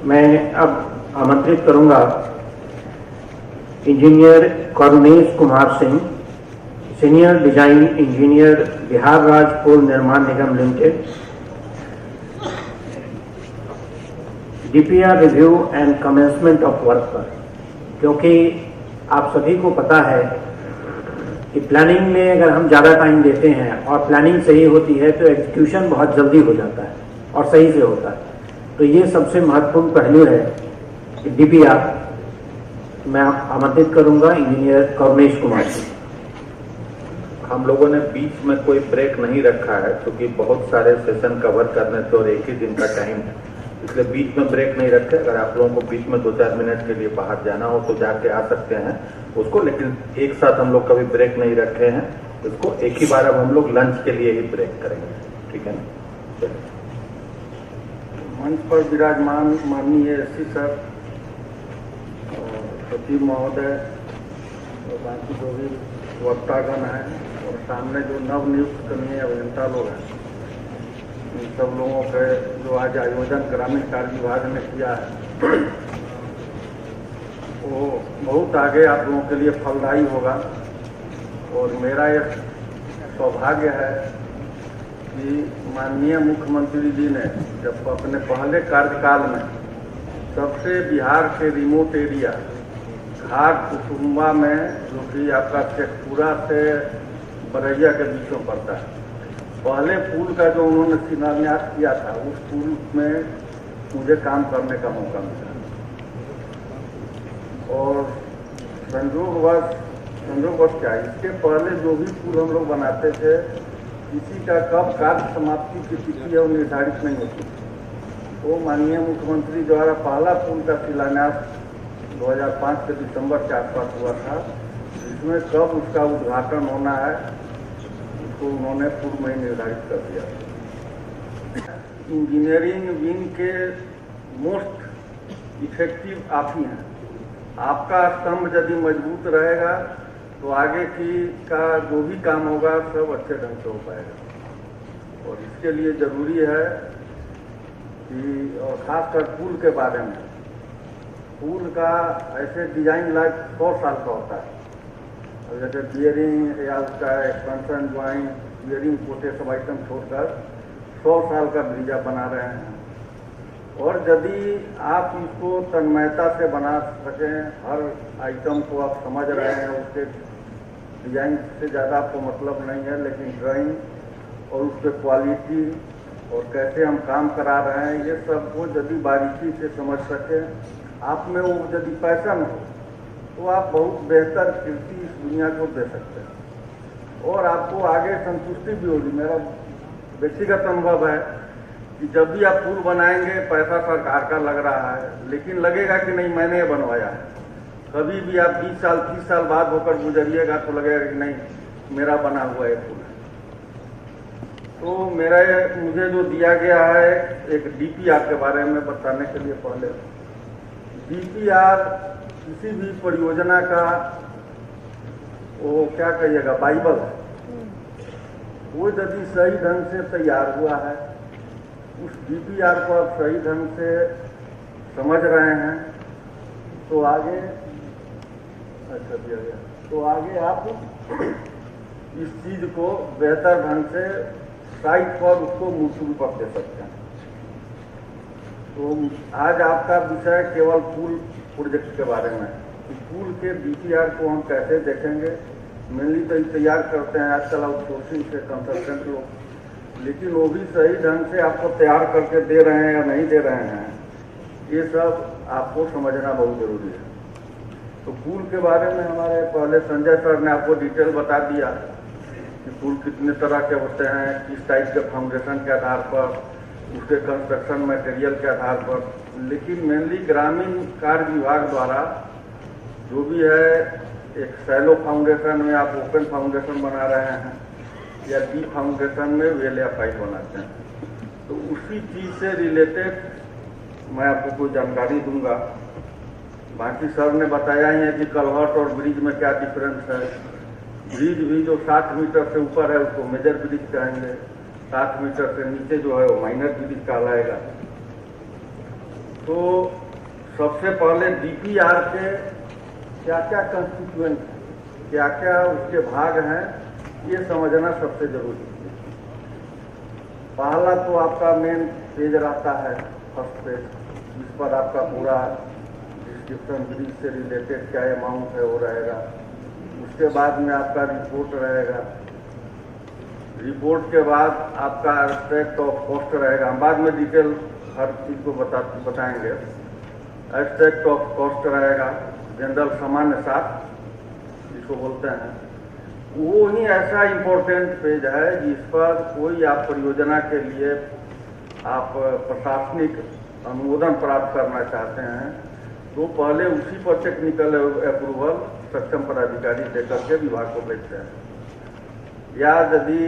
मैं अब आमंत्रित करूंगा engineer Karunesh Kumar Singh, senior design engineer, Bihar राज्य पुल निर्माण निगम limited, DPR review and commencement of work पर। क्योंकि आप सभी को पता है कि प्लानिंग में अगर हम ज़्यादा टाइम देते हैं और प्लानिंग सही होती है तो एग्जीक्यूशन बहुत जल्दी हो जाता है और सही से होता है। तो ये सबसे महत्वपूर्ण पहलू है कि डीपीआर। मैं आमंत्रित करूंगा इंजीनियर करुणेश कुमार जी। हम लोगों ने बीच में कोई ब्रेक नहीं रखा है क्योंकि बहुत सारे सेशन कवर करने थे और एक ही दिन का टाइम है, इसलिए बीच में ब्रेक नहीं रखे। अगर आप लोगों को बीच में 2-4 मिनट के लिए बाहर जाना हो तो जाके आ सकते हैं उसको, लेकिन एक साथ हम लोग कभी ब्रेक नहीं रखे हैं इसको। एक ही बार अब हम लोग लंच के लिए ही ब्रेक करेंगे, ठीक है ना। मंच पर विराजमान माननीय एससी सर, सचिव महोदय और बाकी जो भी वक्तागण हैं और सामने जो नवनियुक्त कनीय अभियंता लोग हैं, इन सब लोगों के जो आज आयोजन ग्रामीण कार्य विभाग ने किया है वो बहुत आगे आप लोगों के लिए फलदायी होगा। और मेरा यह सौभाग्य है कि माननीय मुख्यमंत्री जी ने जब अपने पहले कार्यकाल में सबसे बिहार के रिमोट एरिया घाट कुसुम्बा में, जो कि आपका शेखपुरा से बरैया के बीच में पड़ता है, पहले पुल का जो उन्होंने शिलान्यास किया था, उस पुल में मुझे काम करने का मौका मिला। और संजोगवश क्या, इसके पहले जो भी पुल हम लोग बनाते थे किसी का कब कार्य समाप्ति की तिथि है वो निर्धारित नहीं होती। तो माननीय मुख्यमंत्री द्वारा पहला पुल का शिलान्यास 2005 के दिसंबर के आसपास हुआ था, जिसमें कब उसका उद्घाटन होना है उसको उन्होंने पूर्व में निर्धारित कर दिया। इंजीनियरिंग विंग के मोस्ट इफेक्टिव आप ही हैं। आपका स्तंभ यदि मजबूत रहेगा तो आगे का जो भी काम होगा सब अच्छे ढंग से हो पाएगा। और इसके लिए जरूरी है कि, और खासकर पुल के बारे में, पुल का ऐसे डिजाइन लाइफ 100 साल का होता है। और जैसे बियरिंग या उसका एक्सपेंशन, ज्वाइंट, बियरिंग, पोटे सब आइटम छोड़कर 100 साल का ब्रिज आप बना रहे हैं। और यदि आप इसको तन्मयता से बना सकें, हर आइटम को आप समझ रहे हैं, उसके डिजाइन से ज़्यादा आपको मतलब नहीं है, लेकिन ड्राइंग और उसके क्वालिटी और कैसे हम काम करा रहे हैं, ये सब को यदि बारीकी से समझ सकें, आप में वो यदि पैशन हो तो आप बहुत बेहतर कृति इस दुनिया को दे सकते हैं और आपको आगे संतुष्टि भी होगी। मेरा व्यक्तिगत अनुभव है कि जब भी आप पुल बनाएंगे पैसा सरकार का लग रहा है, लेकिन लगेगा कि नहीं मैंने ये बनवाया है। कभी भी आप 20 साल 30 साल बाद होकर गुजरिएगा तो लगेगा कि नहीं मेरा बना हुआ ये पुल है। तो मुझे जो दिया गया है एक डीपीआर के बारे में बताने के लिए, पहले डीपीआर किसी भी परियोजना का वो क्या कहिएगा बाइबल है। वो यदि सही ढंग से तैयार हुआ है, उस डीपीआर को आप सही ढंग से समझ रहे हैं तो आगे अच्छा दिया गया, तो आगे आप इस चीज को बेहतर ढंग से साइट पर उसको मूर्त दे सकते हैं। तो आज आपका विषय केवल पुल प्रोजेक्ट के बारे में, कि पुल के डीपीआर को हम कैसे देखेंगे। मेनली तो तैयार करते हैं आजकल आउटसोर्सिंग से कंसल्टेंट लोग, लेकिन वो भी सही ढंग से आपको तैयार करके दे रहे हैं या नहीं दे रहे हैं, ये सब आपको समझना बहुत जरूरी है। तो पुल के बारे में हमारे पहले संजय सर ने आपको डिटेल बता दिया कि पुल कितने तरह के होते हैं, किस टाइप के फाउंडेशन के आधार पर, उसके कंस्ट्रक्शन मटेरियल के आधार पर। लेकिन मेनली ग्रामीण कार्य विभाग द्वारा जो भी है, एक सैलो फाउंडेशन में आप ओपन फाउंडेशन बना रहे हैं या डी फाउंडेशन में वेल या पाइप बनाते हैं, तो उसी चीज से रिलेटेड मैं आपको कोई जानकारी दूंगा। बाकी सर ने बताया ही है कि कलहट और ब्रिज में क्या डिफरेंस है। ब्रिज भी जो 60 मीटर से ऊपर है उसको मेजर ब्रिज कहेंगे, 60 मीटर से नीचे जो है वो माइनर ब्रिज कहलाएगा। तो सबसे पहले डीपीआर के क्या क्या कंस्टिट्यूएंट हैं, क्या क्या उसके भाग हैं, ये समझना सबसे जरूरी है। पहला तो आपका मेन पेज रहता है, फर्स्ट पेज, जिस पर आपका पूरा डिस्क्रिप्शन ब्रिज से रिलेटेड क्या अमाउंट है वो रहेगा। उसके बाद में आपका रिपोर्ट रहेगा। रिपोर्ट के बाद आपका एब्स्ट्रैक्ट ऑफ कॉस्ट रहेगा। हम बाद में डिटेल हर चीज़ को बताएंगे। एब्स्ट्रैक्ट ऑफ कॉस्ट रहेगा, जनरल सामान्य साख जिसको बोलते हैं। वो ही ऐसा इम्पोर्टेंट पेज है जिस पर कोई आप परियोजना के लिए आप प्रशासनिक अनुमोदन प्राप्त करना चाहते हैं तो पहले उसी पर टेक्निकल अप्रूवल सक्षम पदाधिकारी देकर के विभाग को भेजते हैं। या यदि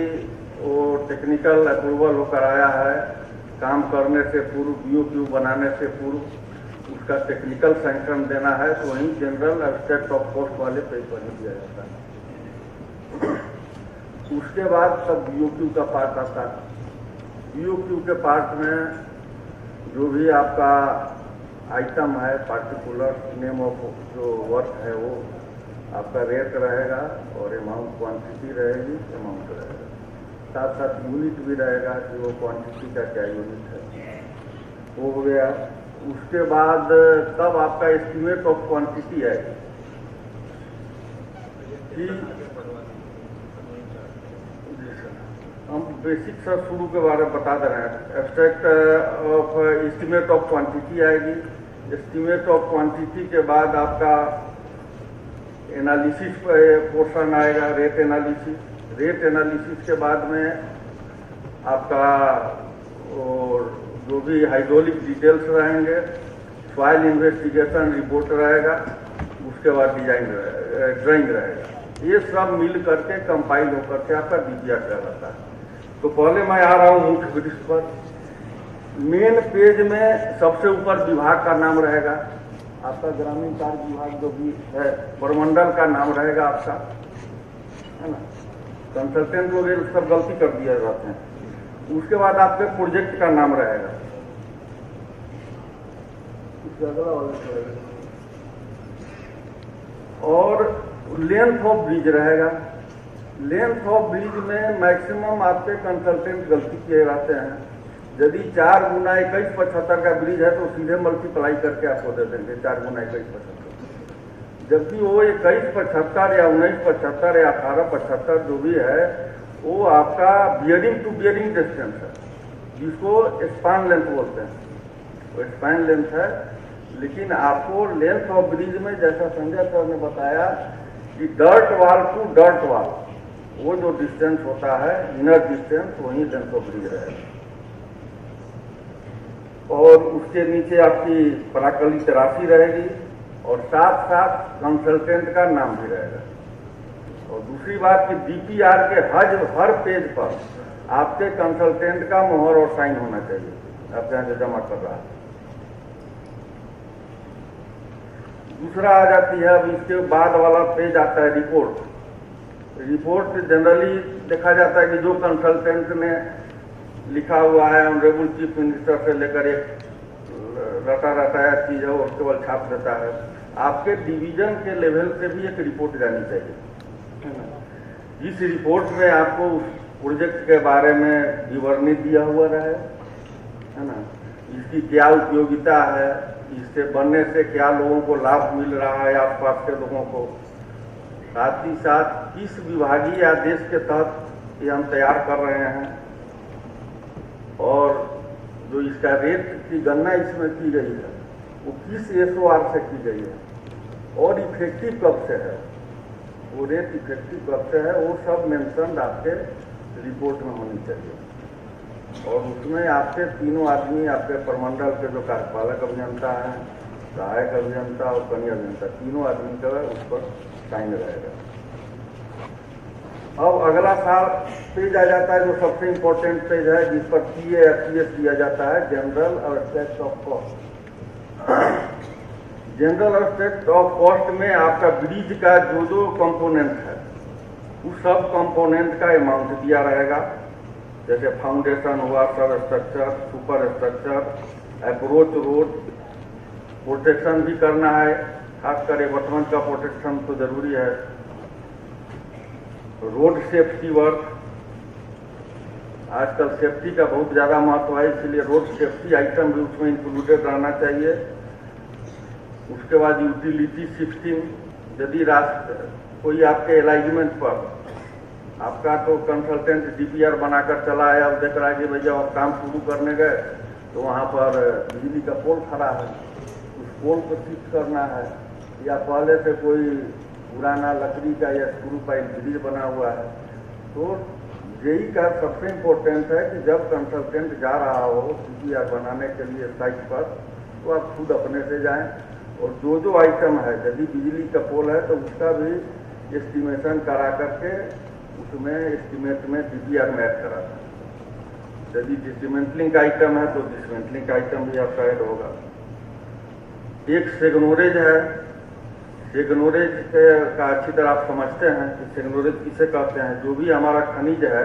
वो टेक्निकल अप्रूवल हो कराया है, काम करने से पूर्व, BOQ बनाने से पूर्व उसका टेक्निकल सैंक्शन देना है तो वहीं जनरल एब्स्ट्रैक्ट ऑफ कॉस्ट वाले पेज पर ही दिया जाता है। उसके बाद सब BOQ का पार्ट आता है। BOQ के पार्ट में जो भी आपका आइटम है, पार्टिकुलर नेम ऑफ जो वर्क है वो आपका रेट रहेगा और अमाउंट क्वांटिटी रहेगी, अमाउंट रहेगा। साथ साथ यूनिट भी रहेगा कि वो क्वांटिटी का क्या यूनिट है, वो हो गया। उसके बाद तब आपका एस्टीमेट ऑफ क्वांटिटी है कि हम बेसिक सर शुरू के बारे में बता दे रहे हैं। Abstract of estimate of quantity आएगी। एस्टीमेट ऑफ क्वांटिटी के बाद आपका एनालिसिस पोर्शन आएगा, रेट एनालिसिस। रेट एनालिसिस के बाद में आपका जो भी हाइड्रोलिक डिटेल्स रहेंगे, सॉइल इन्वेस्टिगेशन रिपोर्ट रहेगा, उसके बाद ड्राइंग रहेगा। ये सब मिल करके कंपाइल होकर के आपका DPR कहलाता है। तो पहले मैं आ रहा हूँ मुख्य ब्रिज पर। मेन पेज में सबसे ऊपर विभाग का नाम रहेगा, आपका ग्रामीण कार्य विभाग जो भी है, प्रमंडल का नाम रहेगा आपका, है ना। कंसल्टेंट वगैरह सब गलती कर दिया जाते हैं। उसके बाद आपके प्रोजेक्ट का नाम रहेगा, उसके अगला वाला रहेगा, और लेंथ ऑफ ब्रिज रहेगा। लेंथ ऑफ ब्रिज में मैक्सिमम आपके कंसल्टेंट गलती किए रहते हैं। यदि 4 गुना 2175 का ब्रिज है तो सीधे मल्टीप्लाई करके आपको दे देंगे 4 गुना 2175, जबकि वो 2175 या 1975 या 1875 जो भी है वो आपका बियरिंग टू बियरिंग डिस्टेंस है, जिसको स्पान लेंथ बोलते हैं। वो स्पान लेंथ है, लेकिन आपको लेंथ ऑफ ब्रिज में जैसा संजय सर ने बताया कि डर्ट वाल टू डर्ट वाल, वो जो डिस्टेंस होता है इनर डिस्टेंस, वही लेंथ ऑफ ब्रिज रहेगा। और उसके नीचे आपकी प्राकलित राशि रहेगी और साथ साथ कंसल्टेंट का नाम भी रहेगा। और दूसरी बात कि DPR के हर पेज पर आपके कंसल्टेंट का मोहर और साइन होना चाहिए, आप यहाँ से जमा कर रहा है। दूसरा आ जाती है, अब इसके बाद वाला पेज आता है रिपोर्ट। रिपोर्ट जनरली देखा जाता है कि जो कंसल्टेंट ने लिखा हुआ है ऑनरेबल चीफ मिनिस्टर से लेकर एक रटाया चीज है वो केवल छाप देता है। आपके डिवीजन के लेवल से भी एक रिपोर्ट जानी चाहिए, है ना। इस रिपोर्ट में आपको उस प्रोजेक्ट के बारे में विवरणी दिया हुआ रहे, है ना, इसकी क्या उपयोगिता है, इससे बनने से क्या लोगों को लाभ मिल रहा है, आसपास के लोगों को, साथ ही साथ किस विभागीय आदेश के तहत ये हम तैयार कर रहे हैं, और जो इसका रेट की गणना इसमें की गई है वो किस SOR से की गई है, और इफेक्टिव कब से है, वो रेट इफेक्टिव कब से है, वो सब मेंशन आपके रिपोर्ट में होनी चाहिए। और उसमें आपके तीनों आदमी, आपके प्रमंडल के जो कार्यपालक अभियंता हैं, सहायक अभियंता और कनीय अभियंता, तीनों आदमी का उस पर साइन रहेगा। अब अगला साल पेज आ जाता है जो सबसे इम्पोर्टेंट पेज है, जिस पर PAFPS दिया जाता है, general abstract of cost. General abstract of cost में आपका ब्रिज का जो कंपोनेंट है उस सब कंपोनेंट का अमाउंट दिया रहेगा। जैसे फाउंडेशन हुआ, सब structure, super structure, approach road, protection भी करना है, खासकर एबटमेंट का प्रोटेक्शन तो जरूरी है। रोड सेफ्टी वर्क, आजकल सेफ्टी का बहुत ज़्यादा महत्व है, इसलिए रोड सेफ्टी आइटम भी उसमें इंक्लूडेड रहना चाहिए। उसके बाद यूटिलिटी सिस्टम, यदि कोई आपके अलाइनमेंट पर आपका तो कंसल्टेंट डीपीआर बनाकर चला आया और देख रहा है कि भैया आप काम शुरू करने गए तो वहाँ पर बिजली का पोल खड़ा है, उस पोल को ठीक करना है, या पहले से कोई पुराना लकड़ी का या स्क्रू पाइप ब्रिज बना हुआ है। तो यही का सबसे इम्पोर्टेंट है कि जब कंसल्टेंट जा रहा हो डीपीआर बनाने के लिए साइट पर, तो आप खुद अपने से जाएं और जो आइटम है, यदि बिजली का पोल है तो उसका भी एस्टिमेशन करा करके उसमें एस्टिमेट में डीपीआर में ऐड करा था। यदि डिसमेंटलिंग आइटम है तो डिसमेंटलिंग आइटम भी आपका ऐड होगा। एक सिग्नोरेज है, सिग्नोरेज का अच्छी तरह आप समझते हैं कि सिग्नोरेज किसे कहते हैं। जो भी हमारा खनिज है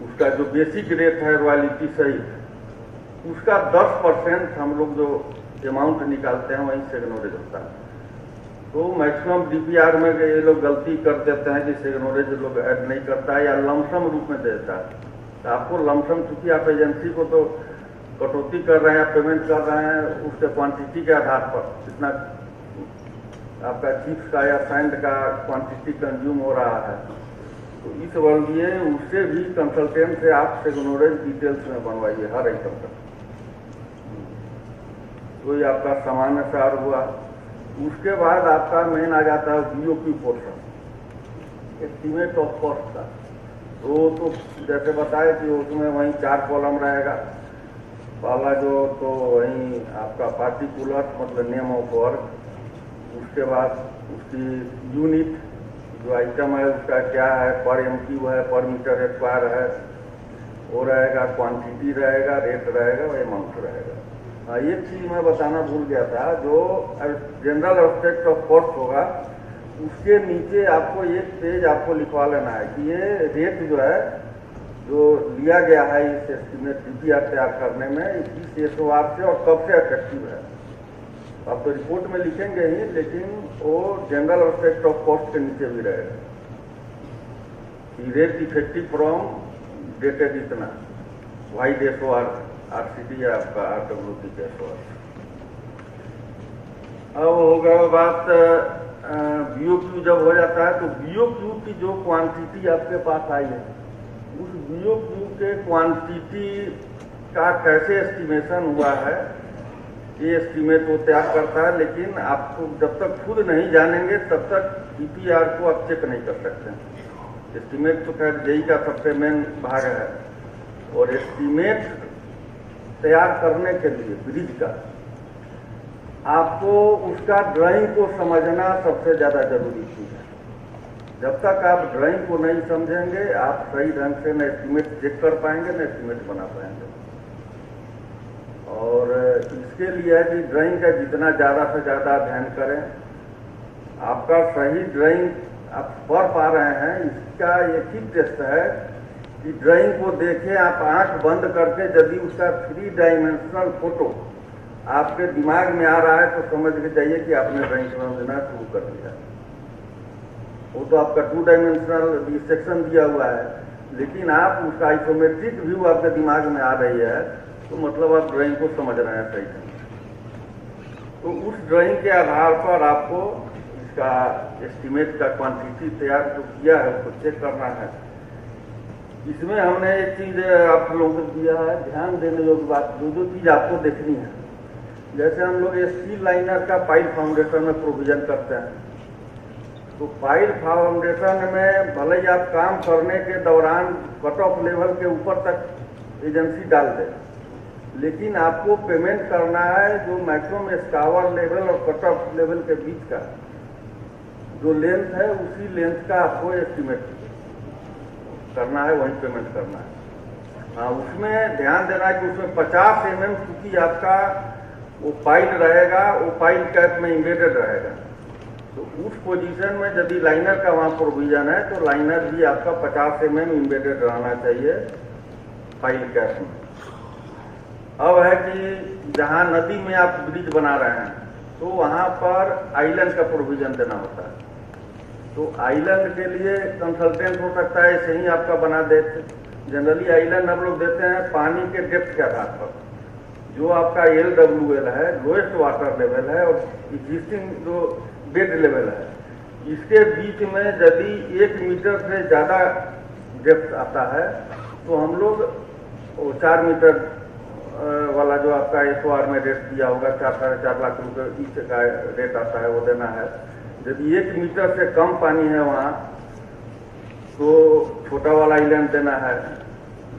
उसका जो बेसिक रेट है रॉयल्टी सहित, उसका 10% हम लोग जो अमाउंट निकालते हैं वही सिग्नोरेज होता है। तो मैक्सिमम डीपीआर में ये लोग गलती कर देते हैं कि सिग्नोरेज लोग ऐड नहीं करता है या लमसम रूप में देता है। तो आपको लमसम, चूंकि आप एजेंसी को तो कटौती कर रहे हैं, पेमेंट कर रहे हैं उसके क्वांटिटी के आधार पर, जितना आपका चिप्स का या सैंड का क्वांटिटी कंज्यूम हो रहा है, तो इस लिए उससे भी कंसल्टेंट से आप सिग्नोरेज डिटेल्स में बनवाइए हर आइटम का। तो ये आपका सामान्य सार हुआ। उसके बाद आपका मेन आ जाता है BOQ portion, estimate of cost का। तो जैसे बताए कि उसमें वहीं 4 कॉलम रहेगा। पहला जो तो वहीं आपका पार्टिकुलर मतलब नेम ऑफ वर्क, उसके बाद उसकी यूनिट जो आइटम है उसका क्या है, पर एमक्यू है, पर मीटर स्क्वायर है, वो रहेगा, क्वांटिटी रहेगा, रेट रहेगा और अमाउंट रहेगा। एक चीज मैं बताना भूल गया था, जो जनरल एस्पेक्ट ऑफ कॉस्ट होगा उसके नीचे आपको एक पेज आपको लिखवा लेना है कि ये रेट जो है जो लिया गया है इस एस्टीमेट डीपीआर तैयार करने में, इस एसओआर से और कब से इफेक्टिव है। आप तो रिपोर्ट में लिखेंगे ही, लेकिन वो जनरल एस्पेक्ट ऑफ कॉस्ट के नीचे भी रहेगा कि रेट इफेक्टिव फ्रॉम डेटेड इतना वाइड एसओआर आरसीटी है आपका आरडब्ल्यूटी के एसओआर। अब होगा बात बीओक्यू जब हो जाता है तो बीओक्यू की जो क्वांटिटी आपके पास आई है उस बीओक्यू के क्वांटिटी का कैसे एस्टिमेशन हुआ है, ये एस्टीमेट वो तैयार करता है। लेकिन आपको जब तक खुद नहीं जानेंगे तब तक डीपीआर को आप चेक नहीं कर सकते। एस्टीमेट तो खैर जेई का सबसे मेन भाग है, और एस्टीमेट तैयार करने के लिए ब्रिज का आपको उसका ड्राइंग को समझना सबसे ज्यादा जरूरी चीज है। जब तक आप ड्राइंग को नहीं समझेंगे आप सही ढंग से न एस्टीमेट चेक कर पाएंगे न एस्टीमेट बना पाएंगे। और इसके लिए है कि ड्राइंग का जितना ज्यादा से ज्यादा अध्ययन करें, आपका सही ड्राइंग आप पढ़ पा रहे हैं, इसका एक ही टेस्ट है कि ड्राइंग को देखें आप आंख बंद करके, यदि उसका 3 डायमेंशनल फोटो आपके दिमाग में आ रहा है तो समझ के जाइए कि आपने ड्राइंग समझना शुरू कर दिया। वो तो आपका 2 डायमेंशनल सेक्शन दिया हुआ है, लेकिन आप उसका आइसोमेट्रिक व्यू आपके दिमाग में आ रही है तो मतलब आप ड्राइंग को समझ रहे हैं सही ढंग। तो उस ड्राइंग के आधार पर आपको इसका एस्टीमेट का क्वांटिटी तैयार जो किया है उसको चेक करना है। इसमें हमने एक चीज आप लोगों को दिया है ध्यान देने योग्य बात, जो चीज आपको देखनी है। जैसे हम लोग स्टील लाइनर का पाइल फाउंडेशन में प्रोविजन करते हैं, तो पाइल फाउंडेशन में भले ही आप काम करने के दौरान कट ऑफ लेवल के ऊपर तक एजेंसी डाल दे, लेकिन आपको पेमेंट करना है जो मैक्सिमम स्कावर लेवल और कट ऑफ लेवल के बीच का जो लेंथ है, उसी लेंथ का आपको एस्टिमेट करना है, वही पेमेंट करना है। हाँ, उसमें ध्यान देना है कि उसमें 50 mm चूंकि आपका वो पाइल रहेगा, वो पाइल कैप में इम्बेडेड रहेगा, तो उस पोजीशन में यदि लाइनर का वहाँ प्रोविजन है तो लाइनर भी आपका 50 mm इम्बेडेड रहना चाहिए। फाइल कैप में। अब है कि जहाँ नदी में आप ब्रिज बना रहे हैं तो वहाँ पर आइलैंड का प्रोविजन देना होता है। तो आइलैंड के लिए कंसल्टेंट हो सकता है ऐसे ही आपका बना देते। जनरली आइलैंड हम लोग देते हैं पानी के डेप्थ के आधार पर। जो आपका LWL है, लोएस्ट वाटर लेवल है, और एग्जिस्टिंग जो बेड लेवल है, इसके बीच में यदि 1 मीटर से ज़्यादा डेप्थ आता है तो हम लोग 4 मीटर वाला जो आपका SOR में रेट दिया होगा 4-4.5 लाख रुपये ईच का रेट आता है, वो देना है। यदि 1 मीटर से कम पानी है वहाँ तो छोटा वाला आइलैंड देना है,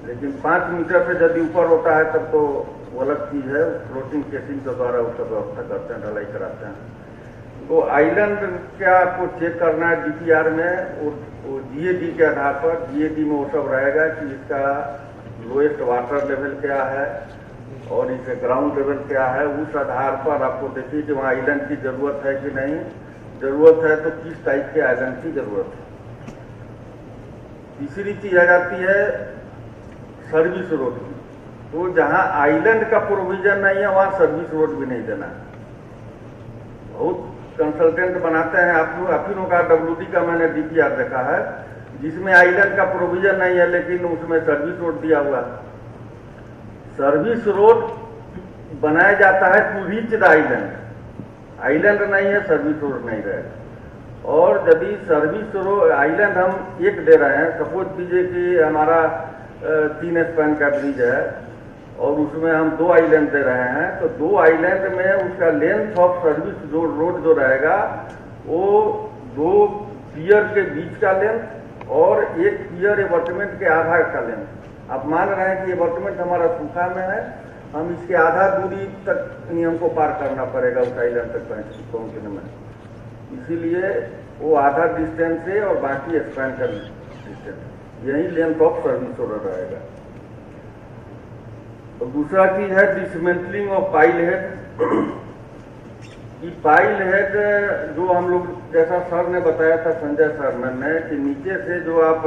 लेकिन 5 मीटर से यदि ऊपर होता है तब तो वो अलग चीज़ है, फ्लोटिंग केसिंग के द्वारा उसका व्यवस्था करते हैं, ढलाई कराते हैं। तो आइलैंड क्या आपको चेक करना है DPR में, वो GAD के आधार पर, GAD में वो सब रहेगा कि इसका लोएस्ट वाटर लेवल क्या है और इसका ग्राउंड लेवल क्या है। उस आधार पर आपको देखिए कि वहाँ आइलैंड की जरूरत है कि नहीं, जरूरत है तो किस टाइप के आइलैंड की जरूरत है। तीसरी चीज आ जाती है सर्विस रोड की। तो जहाँ आइलैंड का प्रोविजन नहीं है वहाँ सर्विस रोड भी नहीं देना। बहुत कंसल्टेंट बनाते हैं, आप ही लोगों का WD का मैंने DPR देखा है जिसमें आइलैंड का प्रोविजन नहीं है लेकिन उसमें सर्विस रोड दिया हुआ है। सर्विस रोड बनाया जाता है to reach the island. Island नहीं है, सर्विस रोड नहीं रहेगा। और यदि सर्विस रोड आइलैंड हम एक दे रहे हैं, सपोज कीजिए कि हमारा 3 स्पैन का ब्रिज है और उसमें हम 2 आइलैंड दे रहे हैं, तो 2 आइलैंड में उसका लेंथ ऑफ सर्विस रोड जो रहेगा वो 2 पियर के बीच का लेंथ और 1 पियर एबर्टमेंट के आधा का लेंथ। आप मान रहे हैं कि एबर्टमेंट हमारा सूखा में है, हम इसके आधा दूरी तक नियम को पार करना पड़ेगा उस आइलैंड तक पहुंचने में। इसीलिए वो आधा डिस्टेंस है और बाकी स्पैन का डिस्टेंस, यही लेंथ ऑफ सर्विस रोड रहेगा। और दूसरा चीज है डिसमेंटलिंग ऑफ पाइल हेड। कि पाइल हेड जो हम लोग, जैसा सर ने बताया था, संजय सर ने, कि नीचे से जो आप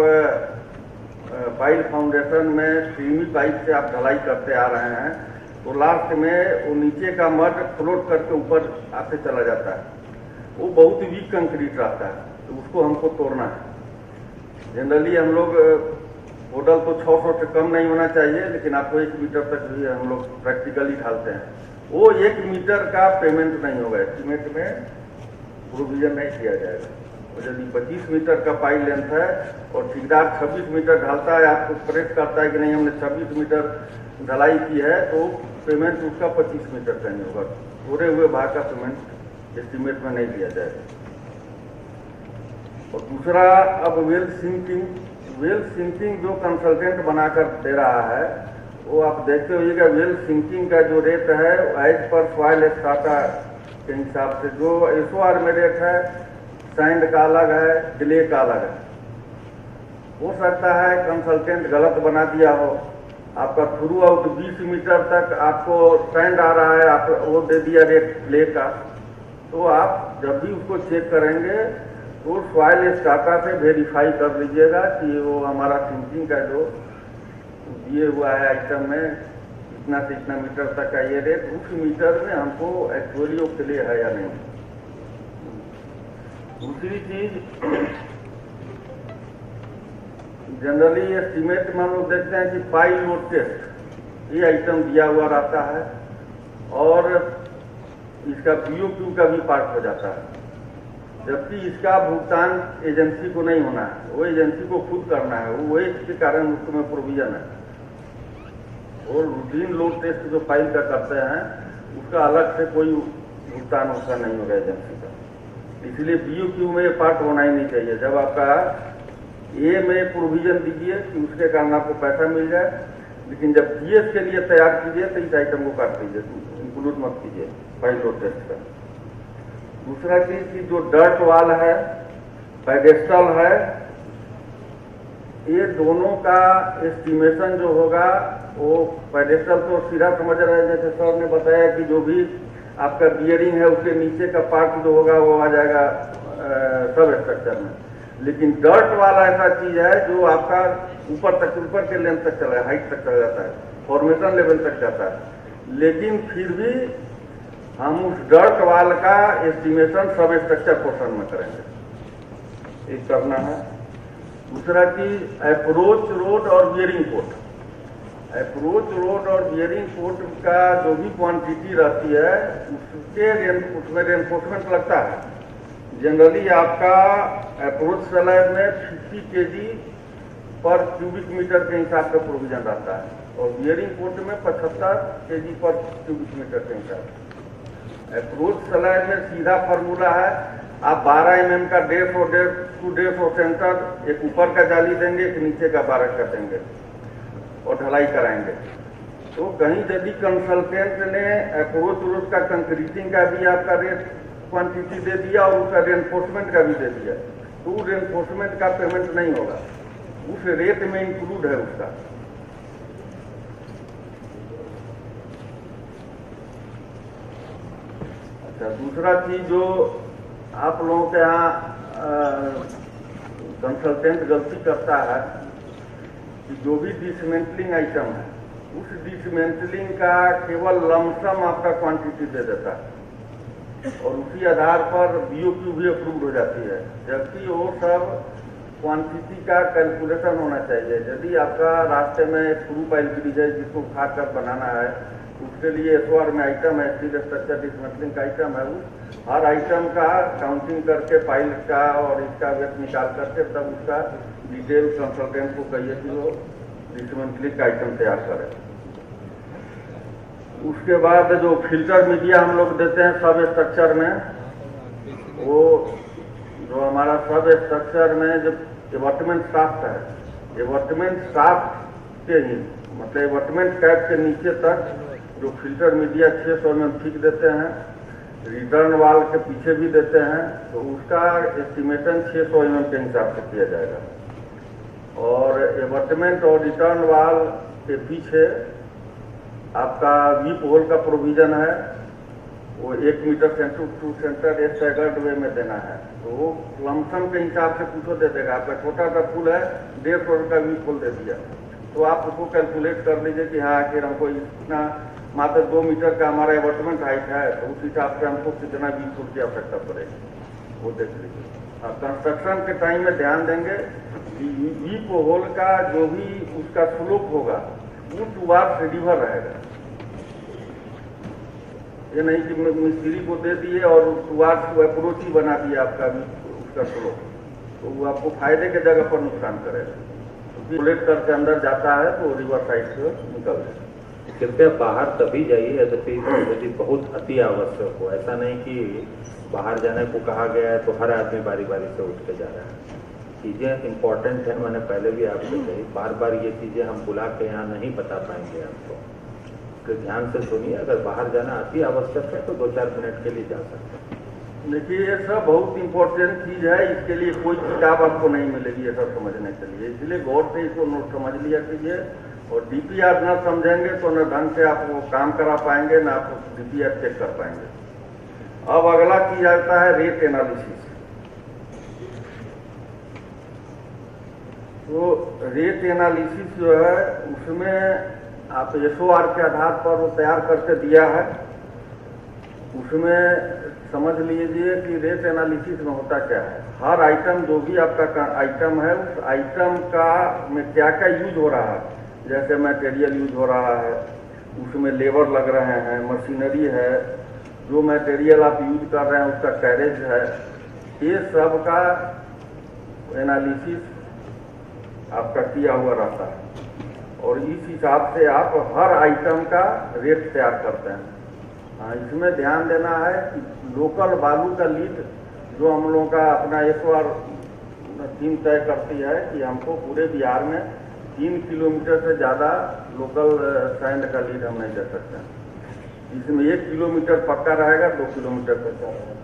पाइल फाउंडेशन में क्रीमी पाइप से आप ढलाई करते आ रहे हैं तो लास्ट में वो नीचे का मड फ्लोट करके ऊपर आते चला जाता है। वो बहुत वीक कंक्रीट रहता है, तो उसको हमको तोड़ना है। जनरली हम लोग होटल तो 600 से कम नहीं होना चाहिए, लेकिन आपको 1 मीटर तक भी हम लोग प्रैक्टिकली ढालते हैं। वो 1 मीटर का पेमेंट नहीं होगा, एस्टीमेट में प्रोविजन नहीं किया जाएगा। और यदि 25 मीटर का पाइप लेंथ है और ठेकेदार 26 मीटर ढालता है, आपको प्रेस करता है कि नहीं हमने 26 मीटर ढलाई की है, तो पेमेंट उसका 25 मीटर का नहीं होगा। पूरे हुए भाग का पेमेंट एस्टीमेट में नहीं दिया जाएगा। और दूसरा, अब वेल सिंकिंग जो कंसल्टेंट बनाकर दे रहा है वो आप देखते होइएगा, वेल सिंकिंग का जो रेट है एज पर सॉइल स्ट्राटा के हिसाब से जो SOR में रेट है, सैंड का अलग है, क्ले का अलग है। हो सकता है कंसल्टेंट गलत बना दिया हो, आपका थ्रू आउट 20 मीटर तक आपको सैंड आ रहा है, आप वो दे दिया रेट क्ले का। तो आप जब भी उसको चेक करेंगे तो सॉइल स्ट्राटा से वेरीफाई कर लीजिएगा कि वो हमारा सिंकिंग का जो दिए हुआ है आइटम में इतना से इतना मीटर तक का ये रेट, उस मीटर में हमको एक्चुअली वो क्ले है या नहीं। दूसरी चीज, जनरली एस्टीमेट में हम लोग देखते हैं कि पाइल लोड टेस्ट ये आइटम दिया हुआ रहता है और इसका BOQ का भी पार्ट हो जाता है, जबकि इसका भुगतान एजेंसी को नहीं होना है, वो एजेंसी को खुद करना है। वो इसके कारण उसमें प्रोविजन है। और रूटीन लोड टेस्ट जो फाइल का करते हैं उसका अलग से कोई भुगतान उसका नहीं होगा एजेंसी का। इसलिए BOQ में ये पार्ट होना ही नहीं चाहिए। जब आपका A में प्रोविजन दीजिए कि उसके कारण आपको पैसा मिल जाए, लेकिन जब GS के लिए तैयार कीजिए तो इस आइटम को काट दीजिए, इंक्लूड मत कीजिए फाइल लोड टेस्ट का। दूसरा चीज की जो डर्ट वाल है, पेडेस्टल है, ये दोनों का एस्टिमेशन जो होगा वो पेडेस्टल तो सीधा समझ रहे हैं, जैसे सर ने बताया कि जो भी आपका बियरिंग है उसके नीचे का पार्ट जो होगा वो आ जाएगा सब स्ट्रक्चर में। लेकिन डर्ट वाला ऐसा चीज है जो आपका ऊपर के लेंथ तक चला, हाइट तक चला जाता है, फॉर्मेशन लेवल तक जाता है। लेकिन फिर भी हम उस डर्ट वाल का एस्टिमेशन सब स्ट्रक्चर पोर्शन में करेंगे, एक करना है। दूसरा चीज अप्रोच रोड और बियरिंग पोर्ट। अप्रोच रोड और बियरिंग पोर्ट का जो भी क्वांटिटी रहती है उसमें रेनफोर्समेंट लगता है। जनरली आपका अप्रोच स्लैब में 50 kg पर क्यूबिक मीटर के हिसाब से प्रोविजन रहता है और बियरिंग पोर्ट में 75 kg पर क्यूबिक मीटर के हिसाब से। अप्रोच स्लैब में सीधा फार्मूला है, आप 12 mm का 150 सेंटर एक ऊपर का जाली देंगे, एक नीचे का 12 का देंगे और ढलाई कराएंगे। तो कहीं यदि कंसल्टेंट ने अप्रोच रोड का कंक्रीटिंग का भी आपका रेट क्वांटिटी दे दिया और उसका रेनफोर्समेंट का भी दे दिया, तो रेनफोर्समेंट का पेमेंट नहीं होगा, उस रेट में इंक्लूड है उसका। अच्छा, दूसरा चीज जो आप लोगों के यहाँ कंसल्टेंट गलती करता है कि जो भी डिसमेंटलिंग आइटम है उस डिसमेंटलिंग का केवल लमसम आपका क्वांटिटी दे देता है और उसी आधार पर BOQ भी अप्रूव हो जाती है, जबकि वो सब क्वांटिटी का कैलकुलेशन होना चाहिए। यदि आपका रास्ते में थ्रू पाइल ब्रिज है जिसको खाद कर बनाना है, उसके लिए SOR में आइटम है, स्टील स्ट्रक्चर डिसमेंटलिंग का आइटम है, उस हर आइटम का काउंटिंग करके पाइल का और इसका वेट निकाल करके तब उसका डिटेल कंसल्टेंट को कहिए कि वो डिसमेंटलिंग का आइटम तैयार करें। उसके बाद जो फिल्टर मीडिया हम लोग देते हैं सब स्ट्रक्चर में, वो जो हमारा सब स्ट्रक्चर में जो एबटमेंट शाफ्ट है, एबटमेंट शाफ्ट के ही मतलब एबटमेंट कैप के नीचे तक जो फिल्टर मीडिया 600 mm ठीक देते हैं, रिटर्न वाल के पीछे भी देते हैं, तो उसका एस्टिमेशन 600 mm के हिसाब से किया जाएगा। और एबटमेंट और रिटर्न वाल के पीछे आपका वीप होल का प्रोविजन है, वो 1 मीटर सेंटर टू सेंटर एक स्टैगर्ड वे में देना है, तो वो लमसम के हिसाब से कुछ दे देगा। आपका छोटा सा पुल है, 150 का वीप होल दे दिया, तो आप उसको कैलकुलेट कर लीजिए कि हाँ आखिर हमको इतना मात्र 2 मीटर का हमारा एबटमेंट हाइट है, तो उस हिसाब से हमको कितना वीप होल की आवश्यकता पड़ेगी, वो देख लीजिए। अब कंस्ट्रक्शन के टाइम में ध्यान देंगे कि वीप होल का जो भी उसका स्लोप होगा वो टुवार्ड्स रिवर रहेगा। ये नहीं कि मिस्त्री को दे दिए और टुवार्ड्स को अप्रोच ही बना दिया आपका उसका स्लोप, तो वो आपको फायदे के जगह पर नुकसान करेगा। बुलेट करके अंदर जाता है तो रिवर साइड से निकल जाए। कृपया बाहर तभी जाइए यदि बहुत अति आवश्यक हो। ऐसा नहीं कि बाहर जाने को कहा गया है तो हर आदमी बारी बारी से उठ के जा रहा है। चीज़ें इंपॉर्टेंट है, मैंने पहले भी आपसे कही, बार बार ये चीज़ें हम बुला के यहाँ नहीं बता पाएंगे आपको, तो ध्यान से सुनिए। अगर बाहर जाना अति आवश्यक है तो 2-4 मिनट के लिए जा सकते हैं। देखिए ये सब बहुत इंपॉर्टेंट चीज है, इसके लिए कोई किताब आपको नहीं मिलेगी ये सब समझने के लिए, इसलिए गौर से इसको नोट समझ लिया कीजिए। और DPR न समझेंगे तो न ढंग से आप वो काम करा पाएंगे, न आप DPR चेक कर पाएंगे। अब अगला की जाता है रेट एनालिसिस। तो रेट एनालिसिस जो है उसमें आप SOR के आधार पर वो तैयार करके दिया है, उसमें समझ लीजिए कि रेट एनालिसिस में होता क्या है। हर आइटम जो भी आपका आइटम है उस आइटम का में क्या क्या यूज हो रहा है, जैसे मटेरियल यूज हो रहा है, उसमें लेबर लग रहे हैं, मशीनरी है, जो मटेरियल आप यूज कर रहे हैं उसका कैरेज है, ये सब का एनालिसिस आपका किया हुआ रहता है और इस हिसाब से आप हर आइटम का रेट तैयार करते हैं। हाँ, इसमें ध्यान देना है कि लोकल बालू का लीड जो हम लोगों का अपना SOR टीम तय करती है कि हमको पूरे बिहार में 3 किलोमीटर से ज़्यादा लोकल सैंड का लीड हम नहीं दे सकते। इसमें 1 किलोमीटर पक्का रहेगा, 2 किलोमीटर कच्चा रहेगा।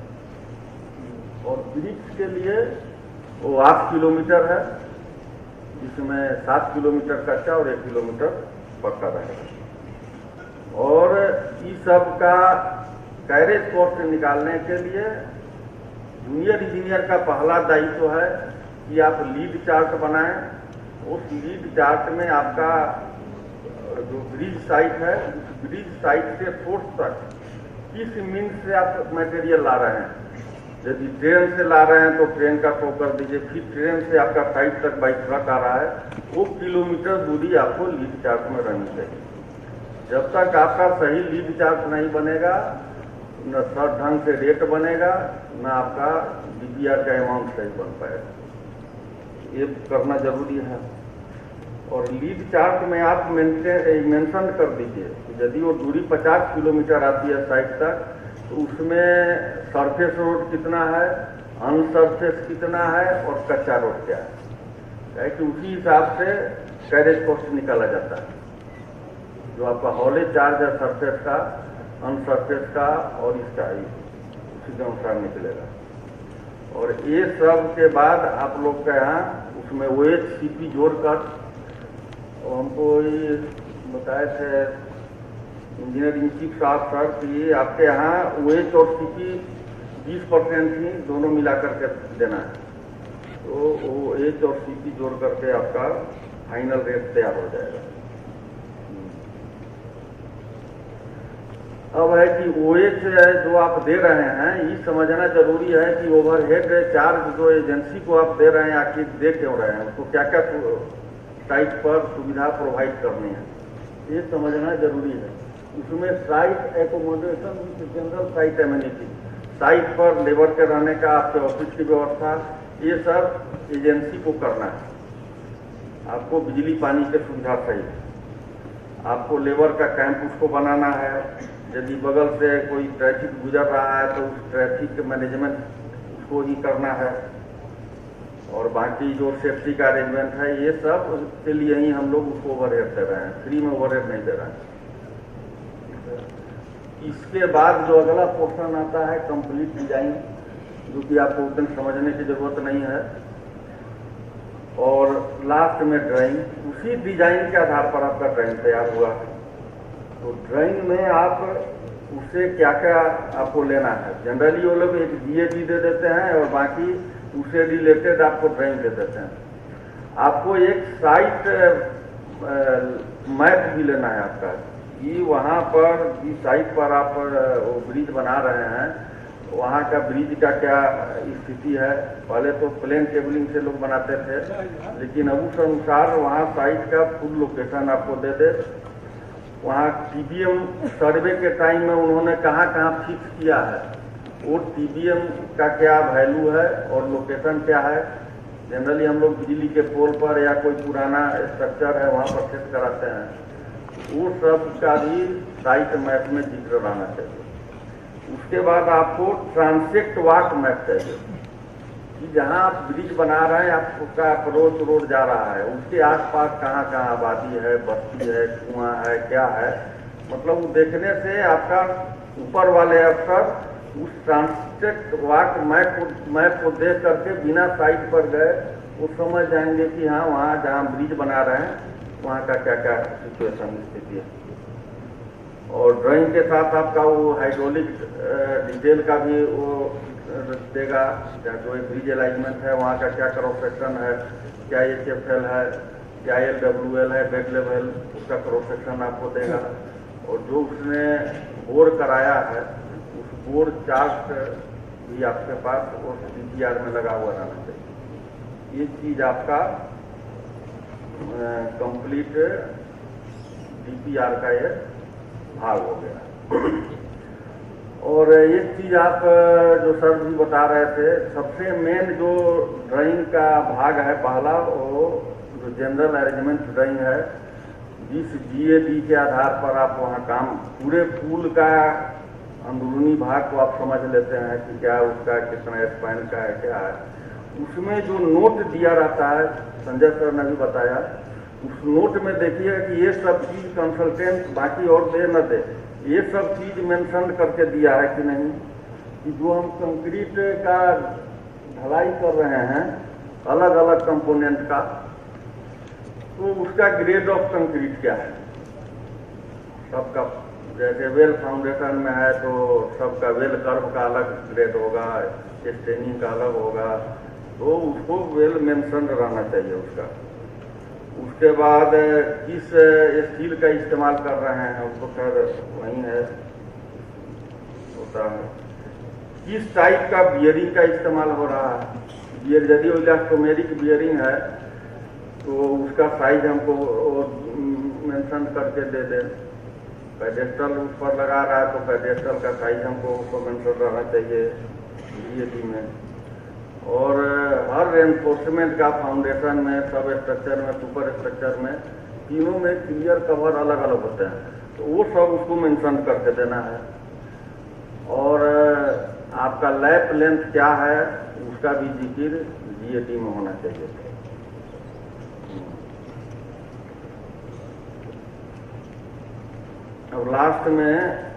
और ब्रिक्स के लिए वो 8 किलोमीटर है, जिसमें 7 किलोमीटर कच्चा और 1 किलोमीटर पक्का रहेगा। और इस सब का कैरेज कॉस्ट निकालने के लिए जूनियर इंजीनियर का पहला दायित्व है कि आप लीड चार्ट बनाएं उस लीड चार्ट में आपका जो ब्रिज साइट है, ब्रिज साइट से सोर्स तक किस मीन्स से आप मटेरियल ला रहे हैं। यदि ट्रेन से ला रहे हैं तो ट्रेन का शो कर दीजिए, फिर ट्रेन से आपका साइट तक बाई ट्रक आ रहा है, वो किलोमीटर दूरी आपको लीड चार्ट में रहनी चाहिए। जब तक आपका सही लीड चार्ट नहीं बनेगा, न सब ढंग से रेट बनेगा, न आपका DPR का अमाउंट सही बन पाएगा। ये करना जरूरी है। और लीड चार्ट में आप मेंशन कर दीजिए कि यदि वो दूरी 50 किलोमीटर आती है साइट तक, तो उसमें सरफेस रोड कितना है, अनसरफेस कितना है और कच्चा रोड क्या है, कि उसी हिसाब से कैरेज कॉस्ट निकाला जाता है। जो आपका हॉलेज चार्ज है सरफेस का, अनसरफेस का और इसका ही उसी के अनुसार निकलेगा। और ये सब के बाद आप लोग के यहाँ उसमें OHCP जोड़कर, और हमको ये बताए थे इंजीनियरिंग चीफ साहब सर कि आपके यहाँ OH और CP 20% ही दोनों मिला करके देना है। तो OH और CP जोड़ करके आपका फाइनल रेट तैयार हो जाएगा। अब है कि OH जो आप दे रहे हैं, ये समझना जरूरी है कि ओवरहेड चार्ज जो एजेंसी को आप दे रहे हैं, आखिर दे क्यों रहे हैं, उसको क्या क्या साइट पर सुविधा प्रोवाइड करनी है, ये समझना जरूरी है। उसमें site accommodation with general site amenity, site पर लेबर के रहने का, आपके ऑफिस की व्यवस्था, ये सब एजेंसी को करना है। आपको बिजली पानी की सुविधा चाहिए, आपको लेबर का कैंप उसको बनाना है। यदि बगल से कोई ट्रैफिक गुजर रहा है तो उस ट्रैफिक मैनेजमेंट उसको ही करना है। और बाकी जो सेफ्टी का अरेंजमेंट है, ये सब के लिए ही हम लोग उसको ओवरहेड दे रहे हैं, फ्री में ओवरहेड नहीं दे रहे हैं। इसके बाद जो अगला पोर्शन आता है कंप्लीट डिजाइन, जो कि आपको उतना समझने की जरूरत नहीं है, और लास्ट में ड्राइंग। उसी डिजाइन के आधार पर आपका ड्राइंग तैयार हुआ। तो ड्राइंग में आप उससे क्या क्या आपको लेना है, जनरली वो लोग एक GAG दे देते हैं और बाकी उससे रिलेटेड आपको ड्राइंग दे देते हैं। आपको एक साइट मैप भी लेना है आपका, कि वहाँ पर जिस साइट पर आप वो ब्रिज बना रहे हैं, वहाँ का ब्रिज का क्या स्थिति है। पहले तो प्लेन केबलिंग से लोग बनाते थे, लेकिन अब उस अनुसार वहाँ साइट का फुल लोकेशन आपको दे दे। वहाँ TBM सर्वे के टाइम में उन्होंने कहाँ कहाँ फिक्स किया है, वो TBM का क्या वैल्यू है और लोकेशन क्या है। जनरली हम लोग बिजली के पोल पर या कोई पुराना स्ट्रक्चर है वहाँ पर सेट कराते हैं, वो सब का भी साइट मैप में जिक्र रहना चाहिए। उसके बाद आपको ट्रांसेक्ट वाक मैप चाहिए, कि जहाँ आप ब्रिज बना रहे हैं, आपका अप्रोच रोड जा रहा है, उसके आसपास कहाँ कहाँ आबादी है, बस्ती है, कुआं है, क्या है। मतलब वो देखने से आपका ऊपर वाले अफसर उस ट्रांसेक्ट वाक मैप को देख करके बिना साइट पर गए वो समझ जाएंगे कि हाँ, वहाँ जहाँ ब्रिज बना रहे हैं वहाँ का क्या क्या सिचुएशन स्थिति है। और ड्राइंग के साथ आपका वो हाइड्रोलिक डिटेल का भी वो देगा, जो ब्रिज अलाइनमेंट है वहाँ का क्या क्रॉस सेक्शन है, क्या HFL है, क्या LWL है, बेड लेवल, उसका क्रॉस सेक्शन आपको देगा। और जो उसने बोर कराया है, उस बोर चार्ट भी आपके पास और DPR में लगा हुआ रहना चाहिए। ये चीज आपका कंप्लीट DPR का ये भाग हो गया। और एक चीज आप जो सर जी बता रहे थे, सबसे मेन जो ड्राइंग का भाग है पहला, वो जो जनरल अरेंजमेंट ड्राइंग है, जिस GAD के आधार पर आप वहाँ काम पूरे पुल का अंदरूनी भाग को आप समझ लेते हैं कि क्या उसका कितना स्पैन का है, क्या है। उसमें जो नोट दिया रहता है, संजय सर ने भी बताया, उस नोट में देखिए कि ये सब चीज कंसल्टेंट बाकी और दे न दे, ये सब चीज मेंशन करके दिया है कि नहीं, कि जो हम कंक्रीट का ढलाई कर रहे हैं अलग अलग कंपोनेंट का, तो उसका ग्रेड ऑफ कंक्रीट क्या है सबका। जैसे वेल फाउंडेशन में है तो सबका वेल कर्व का अलग ग्रेड होगा, स्टेनिंग का अलग होगा, तो उसको वेल मेंशन रहना चाहिए उसका। उसके बाद किस स्टील का इस्तेमाल कर रहे हैं, उसको खैर वही है होता है। किस टाइप का बियरिंग का इस्तेमाल हो रहा है, बियर यदि इलास्टोमेरिक बियरिंग है तो उसका साइज हमको मेंशन करके दे दे। पेडेस्टल उस पर लगा रहा है तो पेडेस्टल का साइज हमको मेंशन रहना चाहिए DAT में। और हर रेनफोर्समेंट का फाउंडेशन में, सब स्ट्रक्चर में, सुपर स्ट्रक्चर में, तीनों में क्लियर कवर अलग अलग होते हैं, तो वो सब उसको मेंशन करके देना है। और आपका लैप लेंथ क्या है उसका भी जिक्र DAT में होना चाहिए। अब लास्ट में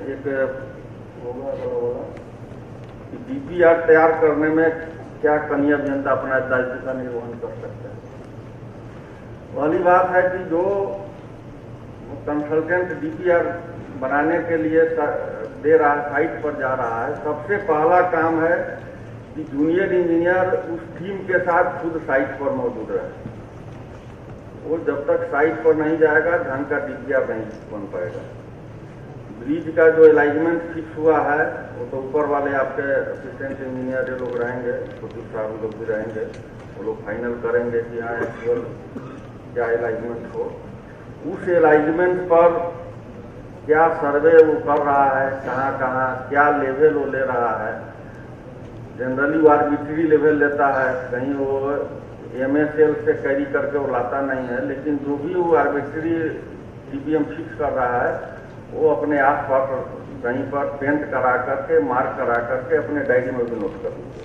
एक होगा कि DPR तैयार करने में क्या कनीय अभियंता अपना दायित्व का निर्वहन कर सकते हैं। पहली बात है कि जो कंसल्टेंट DPR बनाने के लिए दे रहा है, साइट पर जा रहा है, सबसे पहला काम है कि जूनियर इंजीनियर उस टीम के साथ खुद साइट पर मौजूद रहे। वो जब तक साइट पर नहीं जाएगा ढंग का DPR नहीं बन पाएगा। ब्रिज का जो अलाइनमेंट फिक्स हुआ है वो तो ऊपर वाले आपके असिस्टेंट इंजीनियर लोग रहेंगे, छोटी साहब लोग भी रहेंगे, वो लोग फाइनल करेंगे कि हाँ एक्चुअल क्या अलाइनमेंट हो। उस अलाइनमेंट पर क्या सर्वे वो कर रहा है, कहाँ कहाँ क्या लेवल वो ले रहा है। जनरली वो आर्बिट्री लेवल लेता है, कहीं वो MSL से कैरी करके वो लाता नहीं है, लेकिन जो भी वो आर्बिट्री DPM फिक्स कर रहा है वो अपने आस पास कहीं पर पेंट करा करके, मार्क करा करके अपने डायरी में भी नोट कर लीजिए।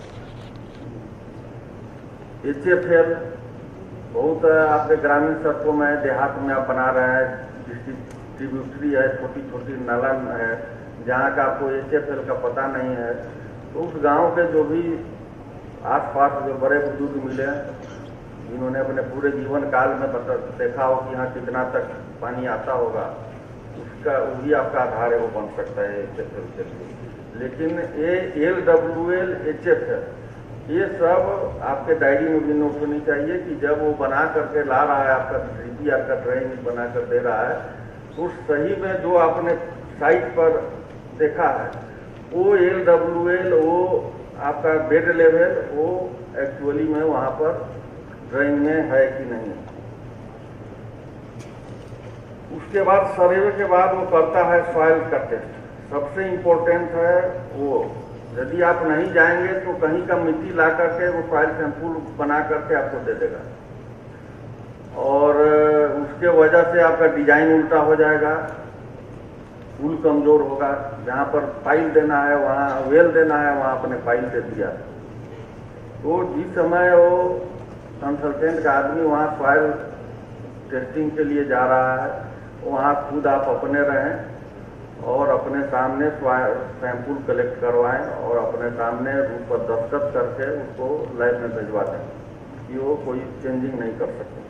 HFL बहुत आपके ग्रामीण सड़कों में, देहात में आप बना रहे हैं, डिस्ट्रीब्यूटरी है, छोटी छोटी नलन है, जहाँ का आपको HFL का पता नहीं है, तो उस गांव के जो भी आसपास जो बड़े बुजुर्ग मिले जिन्होंने अपने पूरे जीवन काल में देखा हो कि यहाँ कितना तक पानी आता होगा, उसका वही आपका आधार है, वो बन सकता है HFL के लिए। लेकिन ये LWL HFL ये सब आपके डायरी में भी नोट होनी चाहिए कि जब वो बना करके ला रहा है, आपका DPR का ड्राइंग बना कर दे रहा है, तो सही में जो आपने साइट पर देखा है वो LWL, वो आपका बेड लेवल, वो एक्चुअली में वहाँ पर ड्राइंग में है कि नहीं। उसके बाद सर्वे के बाद वो करता है सॉइल का टेस्ट, सबसे इम्पोर्टेंट है वो। यदि आप नहीं जाएंगे तो कहीं का मिट्टी ला करके वो सॉइल सैंपल बना करके आपको दे देगा, और उसके वजह से आपका डिजाइन उल्टा हो जाएगा, पुल कमजोर होगा। जहाँ पर पाइल देना है वहाँ वेल देना है, वहाँ अपने पाइल दे दिया। तो जिस समय वो कंसल्टेंट का आदमी वहाँ सॉइल टेस्टिंग के लिए जा रहा है, वहाँ खुद आप अपने रहें और अपने सामने सैंपल कलेक्ट करवाएं और अपने सामने उस पर दस्तखत करके उसको लैब में भिजवा दें कि वो कोई चेंजिंग नहीं कर सकते।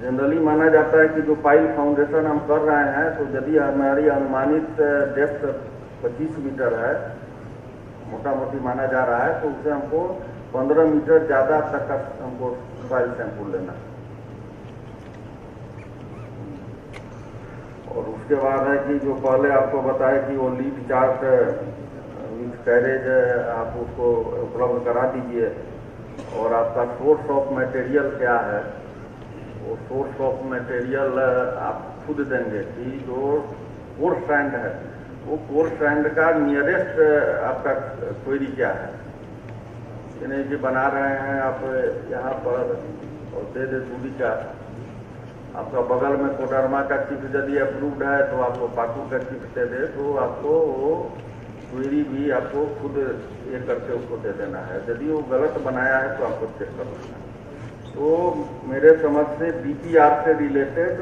जनरली माना जाता है कि जो पाइल फाउंडेशन हम कर रहे हैं, तो यदि हमारी अनुमानित डेप्थ 25 मीटर है, मोटा मोटी माना जा रहा है, तो उससे हमको 15 मीटर ज़्यादा तक का हमको सॉइल सैंपल लेना है। और उसके बाद है कि जो पहले आपको बताया कि वो लीड चार्ट विथ कैरेज आप उसको उपलब्ध करा दीजिए, और आपका सोर्स ऑफ मटेरियल क्या है, वो सोर्स ऑफ मटेरियल आप खुद देंगे कि जो कोर स्ट्रैंड है वो कोर स्ट्रैंड का नियरेस्ट आपका क्वेरी क्या है। यानी कि बना रहे हैं आप यहाँ पर और दे दे दूरी का, आपका बगल में कोडरमा का चिप्स यदि अप्रूव्ड है तो आपको पाकू का चिप्स दे दे, तो आपको वो क्वेरी भी आपको खुद ये करके उसको दे देना है। यदि वो गलत बनाया है तो आपको चेक कर लेना है। तो मेरे समझ से DPR से रिलेटेड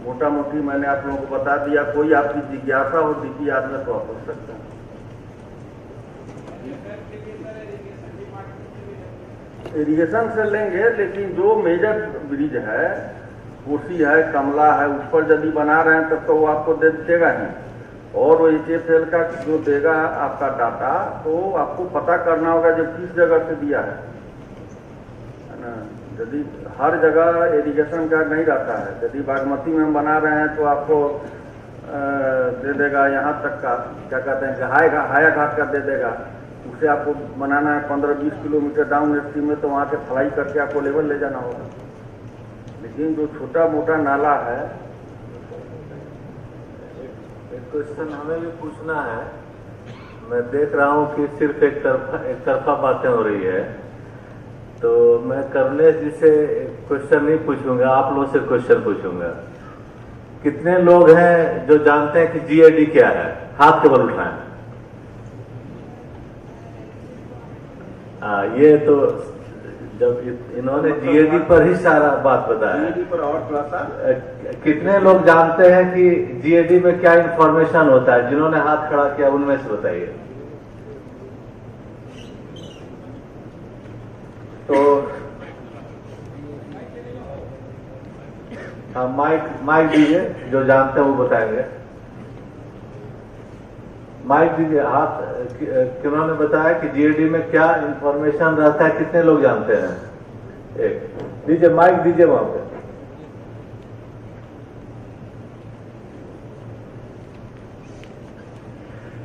मोटा मोटी मैंने आप लोगों को बता दिया। कोई आपकी जिज्ञासा हो DPR में तो आप पूछ सकते हैं। इरिगेशन से लेंगे, लेकिन जो मेजर ब्रिज है, कोसी है, कमला है, उस पर यदि बना रहे हैं तब तो वो आपको देगा ही। और वो HFL का जो देगा आपका डाटा, तो आपको पता करना होगा जब किस जगह से दिया है। यदि हर जगह इरिगेशन का नहीं रहता है, यदि बागमती में हम बना रहे हैं तो आपको दे देगा यहाँ तक का, क्या कहते हैं, हाया घाट का दे देगा। उसे आपको बनाना है 15-20 किलोमीटर डाउन स्ट्रीम में, तो वहाँ से फ्लाई करके आपको लेवल ले जाना होगा। लेकिन जो छोटा मोटा नाला है, एक क्वेश्चन हमें भी पूछना है। मैं देख रहा हूँ कि सिर्फ एक तरफा बातें हो रही है, तो मैं कमलेश जी से क्वेश्चन नहीं पूछूंगा, आप लोगों से क्वेश्चन पूछूंगा। कितने लोग हैं जो जानते हैं कि जीएडी क्या है? हाथ केवल उठाएं। ये तो जब इन्होंने जीएडी पर ही सारा बात बताया, जीएडी पर और थोड़ा सा कितने लोग जानते हैं कि जीएडी में क्या इंफॉर्मेशन होता है? जिन्होंने हाथ खड़ा किया उनमें से बताइए। तो माइक दीजिए, जो जानते हैं वो बताएंगे। माइक दीजिए। हाथ किन्होंने बताया कि जीएडी में क्या इंफॉर्मेशन रहता है? कितने लोग जानते हैं? एक दीजिए, माइक दीजिए वहां पे।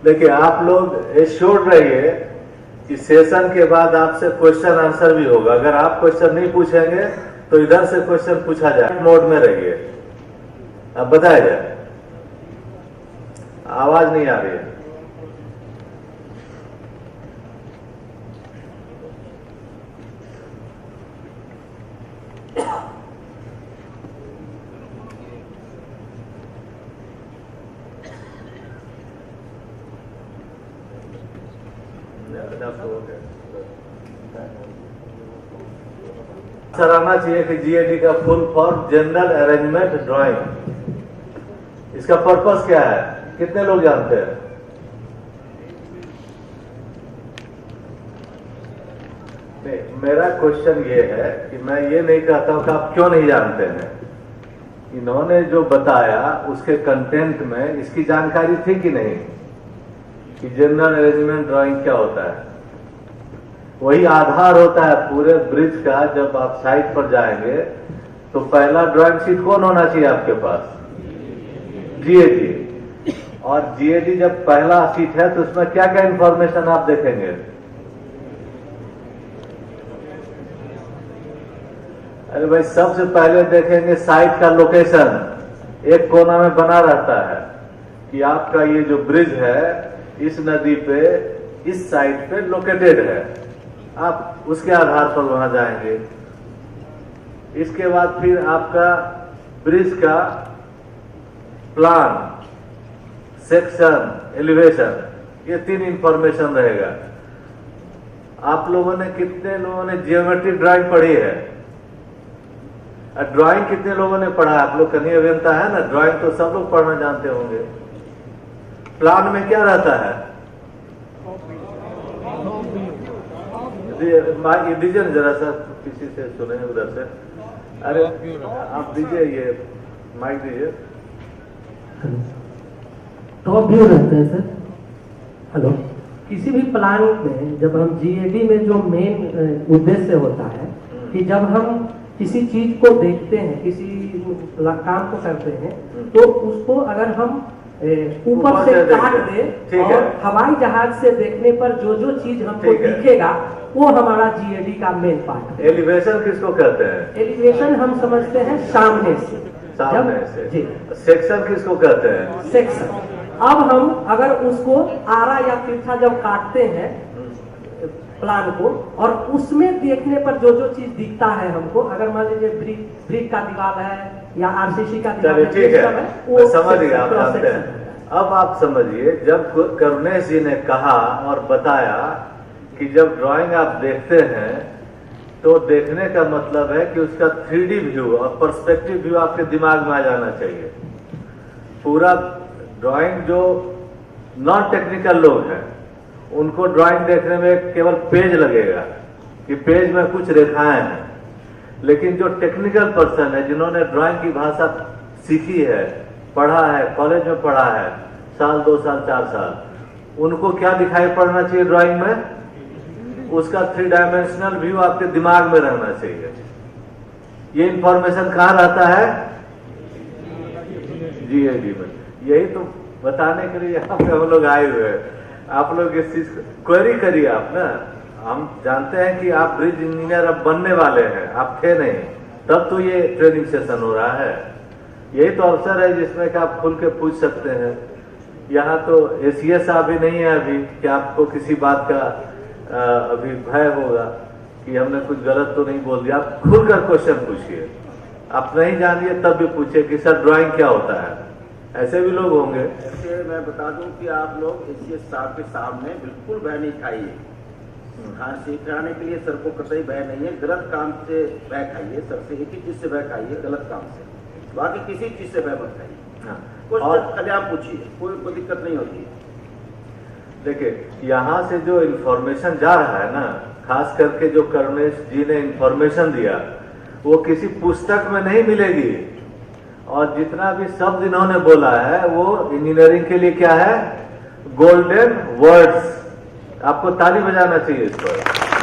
देखिए, आप लोग एश्योर्ड रहिए कि सेशन के बाद आपसे क्वेश्चन आंसर भी होगा। अगर आप क्वेश्चन नहीं पूछेंगे तो इधर से क्वेश्चन पूछा जाए। मोड में रहिए। अब बताया जाए। आवाज नहीं आ रही है। सर आना चाहिए कि जीएडी का full form general arrangement drawing. इसका पर्पस क्या है? कितने लोग जानते हैं? नहीं, मेरा क्वेश्चन ये है कि मैं ये नहीं कहता हूं कि आप क्यों नहीं जानते हैं। इन्होंने जो बताया उसके कंटेंट में इसकी जानकारी थी कि नहीं कि जनरल अरेंजमेंट ड्राइंग क्या होता है? वही आधार होता है पूरे ब्रिज का। जब आप साइट पर जाएंगे तो पहला ड्राइंग शीट कौन होना चाहिए आपके पास? जीएडी। और जीएडी जब पहला शीट है तो उसमें क्या क्या इंफॉर्मेशन आप देखेंगे? अरे भाई, सबसे पहले देखेंगे साइट का लोकेशन। एक कोना में बना रहता है कि आपका ये जो ब्रिज है इस नदी पे इस साइट पे लोकेटेड है। आप उसके आधार पर वहां जाएंगे। इसके बाद फिर आपका ब्रिज का प्लान, सेक्शन, एलिवेशन, ये 3 इंफॉर्मेशन रहेगा। आप लोगों ने, कितने लोगों ने जियोमेट्रिक ड्राइंग पढ़ी है? ड्राइंग कितने लोगों ने पढ़ा? आप लोग कन्या अभियंता है ना, ड्राइंग तो सब लोग पढ़ना जानते होंगे। प्लान में क्या रहता है? ये दीजिए ना जरा सा, किसी से सुने उधर से। अरे आप दीजिए, ये माइक दीजिए। टॉप व्यू रहते हैं सर। हेलो, किसी भी प्लान में जब हम जीएडी में जो मेन उद्देश्य होता है कि जब हम किसी चीज को देखते हैं, किसी काम को करते हैं, तो उसको अगर हम ऊपर से काट दे और हवाई जहाज से देखने पर जो जो चीज हमको दिखेगा वो हमारा जीएडी का मेन पार्ट है। एलिवेशन किसको कहते हैं? एलिवेशन हम समझते हैं सामने से। जी। सेक्शन किसको कहते हैं? सेक्शन। अब हम अगर उसको आरा या तिरछा जब काटते हैं प्लान को, और उसमें देखने पर जो जो चीज दिखता है हमको, अगर मान लीजिए ब्रिक का दीवार है या आरसीसी का दीवार है, ठीक है, वो समझ गया, आप जानते हैं। अब आप समझिए, जब करुणेश जी ने कहा और बताया कि जब ड्राइंग आप देखते हैं तो देखने का मतलब है कि उसका 3D व्यू और पर्सपेक्टिव व्यू आपके दिमाग में आ जाना चाहिए। पूरा ड्राइंग, जो नॉन टेक्निकल लोग हैं उनको ड्राइंग देखने में केवल पेज लगेगा कि पेज में कुछ रेखाएं हैं, लेकिन जो टेक्निकल पर्सन है, जिन्होंने ड्राइंग की भाषा सीखी है, पढ़ा है, कॉलेज में पढ़ा है, साल 2 साल 4 साल, उनको क्या दिखाई पड़ना चाहिए ड्राइंग में? उसका 3 डायमेंशनल व्यू आपके दिमाग में रहना चाहिए। ये इंफॉर्मेशन कहाँ रहता है? जीएडी में। यही तो बताने के लिए यहाँ पे हम लोग आए हुए हैं। आप लोग इस चीज क्वेरी करिए आप ना। हम जानते हैं कि आप ब्रिज इंजीनियर अब बनने वाले हैं, आप थे नहीं, तब तो ये ट्रेनिंग सेशन हो रहा है। यही तो अवसर है जिसमें कि आप खुल के पूछ सकते हैं। यहाँ तो एसीएस अभी नहीं है अभी कि आपको किसी बात का अभी भय होगा कि हमने कुछ गलत तो नहीं बोल दिया। आप खुलकर क्वेश्चन पूछिए, आप नहीं जानिए तब भी पूछिए कि सर ड्राइंग क्या होता है। ऐसे भी लोग होंगे। ऐसे मैं बता दूं कि आप लोग एसीएस साहब के सामने बिल्कुल भय नहीं खाइए। हाँ, सिखाने के लिए सर को कतई भय नहीं है। गलत काम से भय खाइए, सर से एक ही चीज से भय खाइए, गलत काम से। बाकी किसी चीज से भय मत खाइए। हाँ। क्वेश्चन खाली आप पूछिए, कोई दिक्कत नहीं होती है। देखिए, यहाँ से जो इन्फॉर्मेशन जा रहा है ना, खास करके जो करुणेश जी ने इन्फॉर्मेशन दिया, वो किसी पुस्तक में नहीं मिलेगी। और जितना भी शब्द इन्होंने बोला है वो इंजीनियरिंग के लिए क्या है? Golden words. आपको ताली बजाना चाहिए इस पर।